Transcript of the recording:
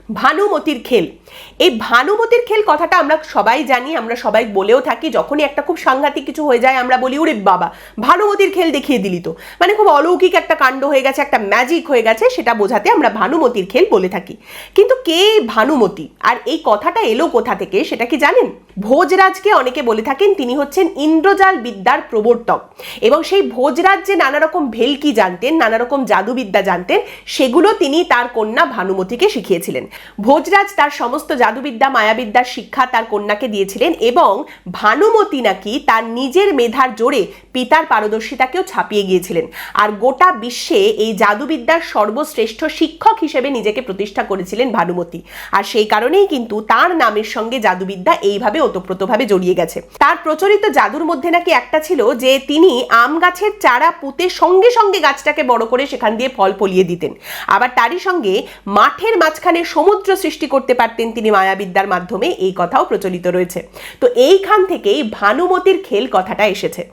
ভানুমতির খেল। এই ভানুমতির খেল কথাটা আমরা সবাই জানি, আমরা সবাই বলেও থাকি। যখনই একটা খুব সাংঘাতিক কিছু হয়ে যায় আমরা বলি ওরে বাবা ভানুমতির খেল দেখিয়ে দিলি তো, মানে খুব অলৌকিক একটা কাণ্ড হয়ে গেছে, একটা ম্যাজিক হয়ে গেছে, সেটা বোঝাতে আমরা ভানুমতির খেল বলে থাকি। কিন্তু কে ভানুমতি আর এই কথাটা এলো কোথা থেকে সেটা কি জানেন? ভোজরাজকে অনেকে বলে থাকেন তিনি হচ্ছেন ইন্দ্রজাল বিদ্যার প্রবর্তক, এবং সেই ভোজরাজ যে নানা রকম ভেলকি জানতেন, নানা রকম জাদুবিদ্যা জানতেন, সেগুলো তিনি তার কন্যা ভানুমতিকে শিখিয়েছিলেন। ভোজরাজ তার সমস্ত জাদুবিদ্যা মায়াবিদ্যার শিক্ষা তার কন্যাকে দিয়েছিলেন, এবং ভানুমতি নাকি তার নিজের মেধার জোরে পিতার পারদর্শিতাকেও ছাপিয়ে গিয়েছিলেন, আর গোটা বিশ্বে এই জাদুবিদ্যার সর্বশ্রেষ্ঠ শিক্ষক হিসেবে নিজেকে প্রতিষ্ঠা করেছিলেন ভানুমতি। আর সেই কারণেই কিন্তু তার নামের সঙ্গে জাদুবিদ্যা এইভাবে ওতপ্রোতভাবে জড়িয়ে গেছে। তার প্রচলিত জাদুর মধ্যে নাকি একটা ছিল যে তিনি আম গাছের চারা পুঁতে সঙ্গে সঙ্গে গাছটাকে বড় করে সেখান দিয়ে ফল ফলিয়ে দিতেন। আবার তারই সঙ্গে মাঠের মাঝখানে সমুদ্র সৃষ্টি করতে পারতেন তিনি মায়াবিদ্যার মাধ্যমে, এই কথাও প্রচলিত রয়েছে। তো এইখান থেকেই ভানুমতির খেল কথাটা এসেছে।